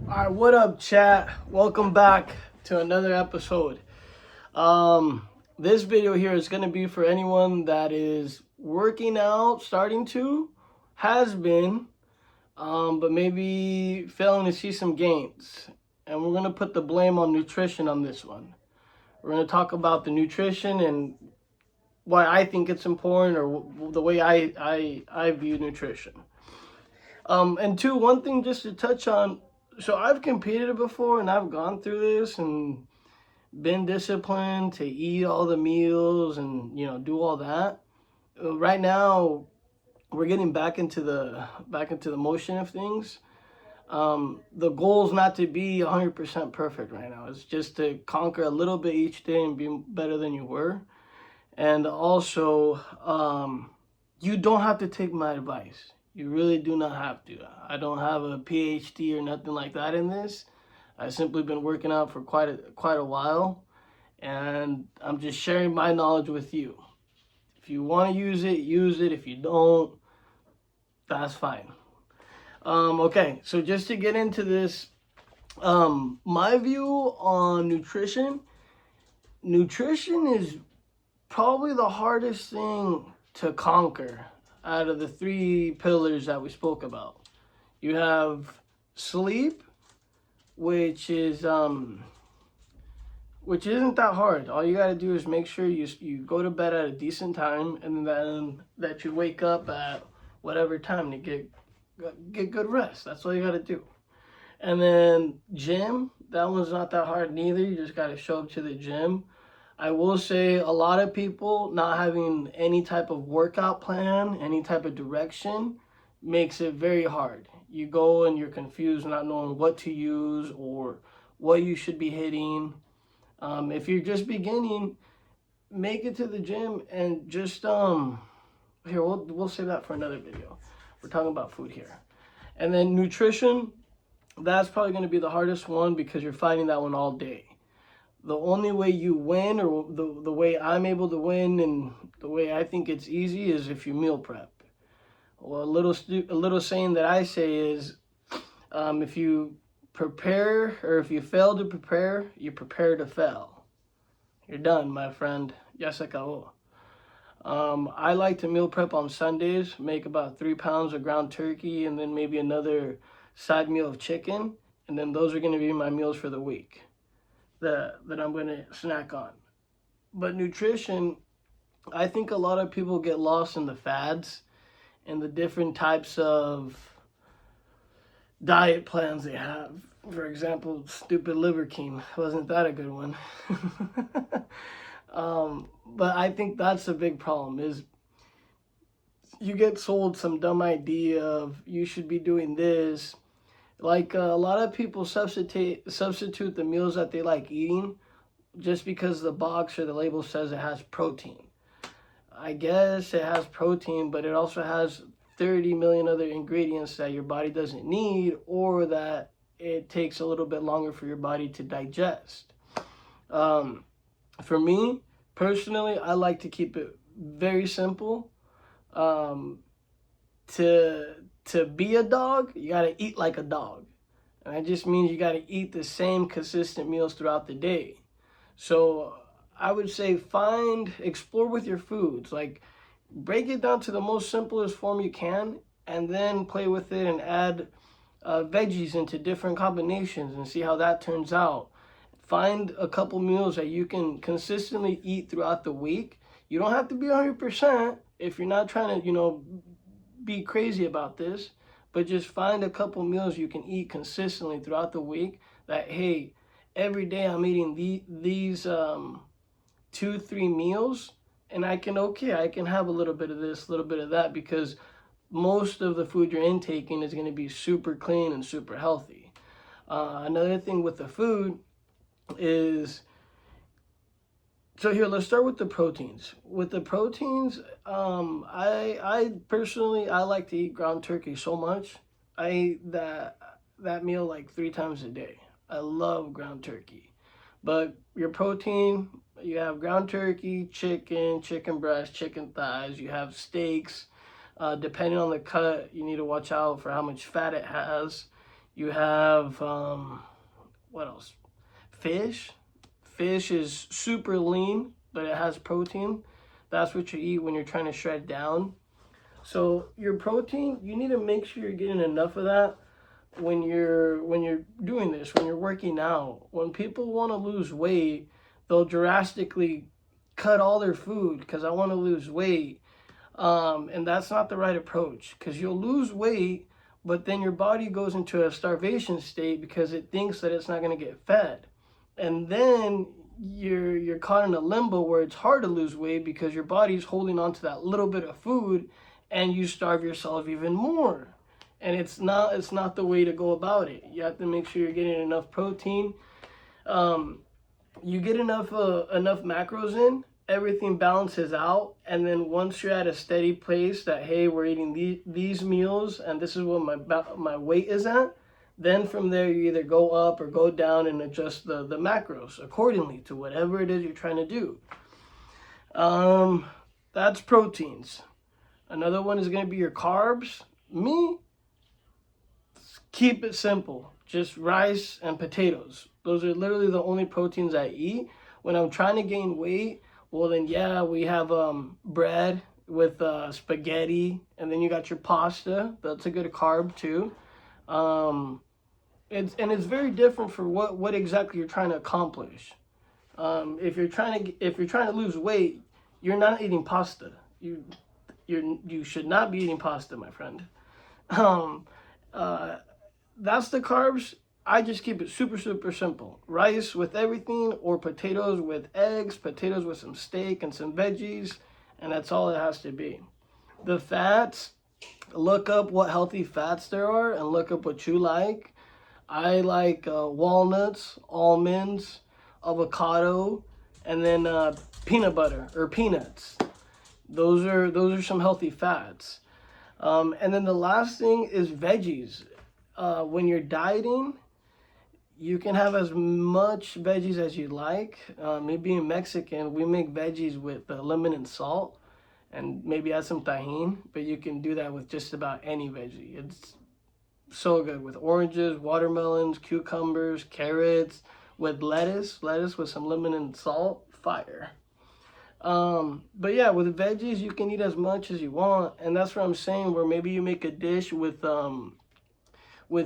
All right, what up, chat? Welcome back to another episode. This video here is going to be for anyone that is working out, starting to, has been, but maybe failing to see some gains. And we're going to put the blame on nutrition on this one. We're going to talk about the nutrition and why I think it's important, or the way I view nutrition. And two, one thing just to touch on. So I've competed before, and I've gone through this and been disciplined to eat all the meals and do all that. Right now, we're getting back into the motion of things. The goal is not to be 100% perfect right now. It's just to conquer a little bit each day and be better than you were. And also, you don't have to take my advice. You really do not have to. I don't have a PhD or nothing like that in this. I've simply been working out for quite a while, and I'm just sharing my knowledge with you. If you want to use it, use it. If you don't, that's fine. Okay, so just to get into this, my view on nutrition. Nutrition is probably the hardest thing to conquer out of the three pillars that we spoke about. You have sleep, which isn't that hard. All you got to do is make sure you go to bed at a decent time, and then that you wake up at whatever time to get good rest. That's all you got to do. And then gym, that one's not that hard neither. You just got to show up to the gym. I will say a lot of people not having any type of workout plan, any type of direction, makes it very hard. You go and you're confused, not knowing what to use or what you should be hitting. If you're just beginning, make it to the gym and just here we'll save that for another video. We're talking about food here, and then nutrition. That's probably going to be the hardest one because you're fighting that one all day. The only way you win, or the way I'm able to win and the way I think it's easy, is if you meal prep. Well, a little saying that I say is, if you prepare, or if you fail to prepare, you prepare to fail. You're done, my friend. Ya se acabó. I like to meal prep on Sundays, make about 3 pounds of ground turkey, and then maybe another side meal of chicken, and then those are going to be my meals for the week that I'm going to snack on. But nutrition, I think a lot of people get lost in the fads and the different types of diet plans they have. For example, stupid Liver King. Wasn't that a good one? But I think that's a big problem is you get sold some dumb idea of you should be doing this. Like a lot of people substitute the meals that they like eating just because the box or the label says it has protein. I guess it has protein, but it also has 30 million other ingredients that your body doesn't need, or that it takes a little bit longer for your body to digest. For me, personally, I like to keep it very simple. Um, to be a dog, you gotta eat like a dog. And that just means you gotta eat the same consistent meals throughout the day. So I would say explore with your foods. Like, break it down to the most simplest form you can, and then play with it and add veggies into different combinations and see how that turns out. Find a couple meals that you can consistently eat throughout the week. You don't have to be 100% if you're not trying to, be crazy about this, but just find a couple meals you can eat consistently throughout the week that, hey, every day I'm eating these 2-3 meals, and I can have a little bit of this, a little bit of that, because most of the food you're intaking is going to be super clean and super healthy. Another thing with the food is, so here, let's start with the proteins. With the proteins, I personally, I like to eat ground turkey so much. I eat that meal like 3 times a day. I love ground turkey. But your protein, you have ground turkey, chicken breast, chicken thighs. You have steaks. Depending on the cut, you need to watch out for how much fat it has. You have, what else? Fish. Fish is super lean, but it has protein. That's what you eat when you're trying to shred down. So your protein, you need to make sure you're getting enough of that when you're doing this, when you're working out. When people want to lose weight, they'll drastically cut all their food because I want to lose weight. And that's not the right approach, because you'll lose weight, but then your body goes into a starvation state because it thinks that it's not going to get fed. And then you're caught in a limbo where it's hard to lose weight because your body's holding on to that little bit of food, and you starve yourself even more. And it's not the way to go about it. You have to make sure you're getting enough protein. You get enough macros in, everything balances out, and then once you're at a steady place that, hey, we're eating these meals and this is what my weight is at, then from there you either go up or go down and adjust the macros accordingly to whatever it is you're trying to do. That's proteins. Another one is going to be your carbs. Me, keep it simple. Just rice and potatoes. Those are literally the only proteins I eat. When I'm trying to gain weight, well then yeah, we have bread with spaghetti, and then you got your pasta. That's a good carb too. It's very different for what exactly you're trying to accomplish. If you're trying to lose weight, you're not eating pasta. You should not be eating pasta, my friend. That's the carbs. I just keep it super simple. Rice with everything, or potatoes with eggs, potatoes with some steak and some veggies, and that's all it has to be. The fats, look up what healthy fats there are and look up what you like. I like walnuts, almonds, avocado, and then peanut butter or peanuts. Those are some healthy fats. And then the last thing is veggies. When you're dieting, you can have as much veggies as you like. Me being Mexican, we make veggies with lemon and salt, and maybe add some tahini, but you can do that with just about any veggie. It's so good with oranges, watermelons, cucumbers, carrots, with lettuce with some lemon and salt, fire. But yeah, with veggies, you can eat as much as you want, and that's what I'm saying, where maybe you make a dish with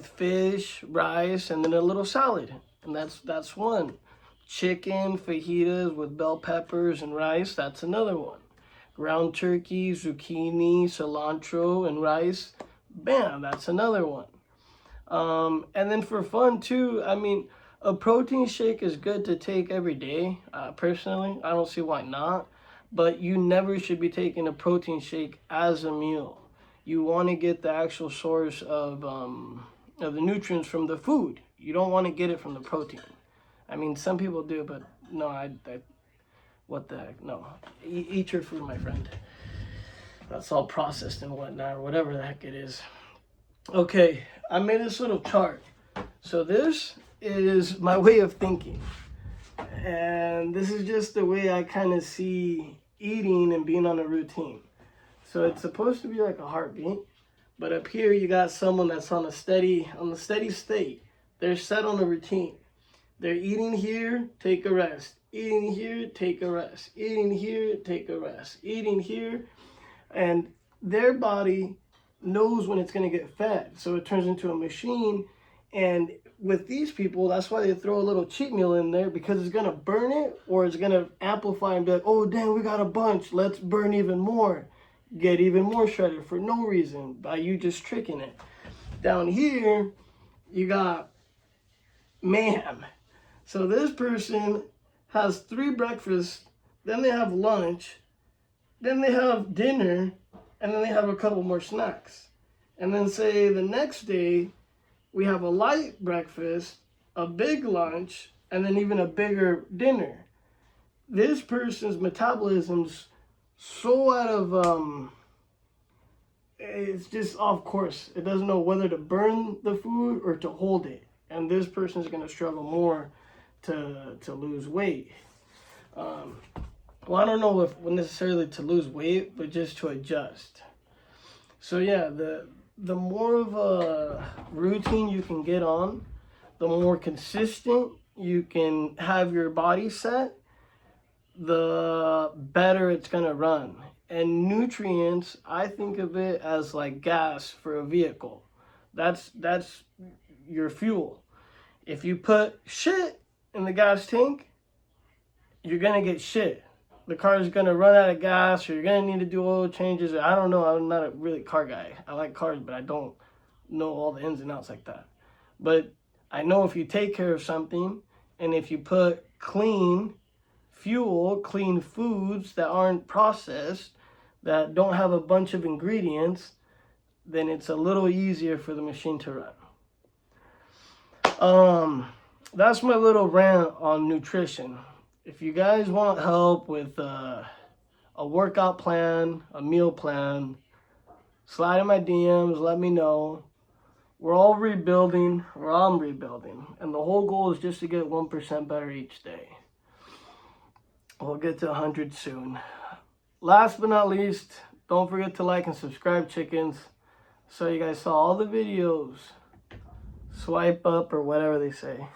fish, rice, and then a little salad, and that's one. Chicken fajitas with bell peppers and rice, that's another one. Ground turkey, zucchini, cilantro, and rice, bam, that's another one. And then for fun too, I mean, a protein shake is good to take every day. Personally, I don't see why not, but you never should be taking a protein shake as a meal. You want to get the actual source of the nutrients from the food. You don't want to get it from the protein. I mean, some people do, but no, what the heck? No, eat your food, my friend. That's all processed and whatnot, or whatever the heck it is. Okay, I made this little chart. So this is my way of thinking, and this is just the way I kind of see eating and being on a routine. So it's supposed to be like a heartbeat, but up here you got someone that's on the steady state. They're set on a routine. They're eating here, take a rest. Eating here, take a rest. Eating here, take a rest. Eating here, and their body knows when it's going to get fed, so it turns into a machine. And with these people, that's why they throw a little cheat meal in there, because it's going to burn it, or it's going to amplify and be like, oh damn, we got a bunch, let's burn even more, get even more shredded for no reason, by you just tricking it. Down here you got mayhem. So this person has 3 breakfasts, then they have lunch, then they have dinner, and then they have a couple more snacks. And then say the next day, we have a light breakfast, a big lunch, and then even a bigger dinner. This person's metabolism's so out of, it's just off course. It doesn't know whether to burn the food or to hold it. And this person's gonna struggle more to lose weight. Well, I don't know if necessarily to lose weight, but just to adjust. So yeah, the more of a routine you can get on, the more consistent you can have your body set, the better it's gonna run. And nutrients, I think of it as like gas for a vehicle. That's your fuel. If you put shit in the gas tank, you're gonna get shit. The car is gonna run out of gas, or you're gonna need to do oil changes. I don't know. I'm not a really car guy. I like cars, but I don't know all the ins and outs like that. But I know if you take care of something, and if you put clean fuel, clean foods that aren't processed, that don't have a bunch of ingredients, then it's a little easier for the machine to run. That's my little rant on nutrition. If you guys want help with a workout plan, a meal plan, slide in my DMs, let me know. We're all rebuilding, or I'm rebuilding, and the whole goal is just to get 1% better each day. We'll get to 100 soon. Last but not least, don't forget to like and subscribe, chickens, so you guys saw all the videos. Swipe up or whatever they say.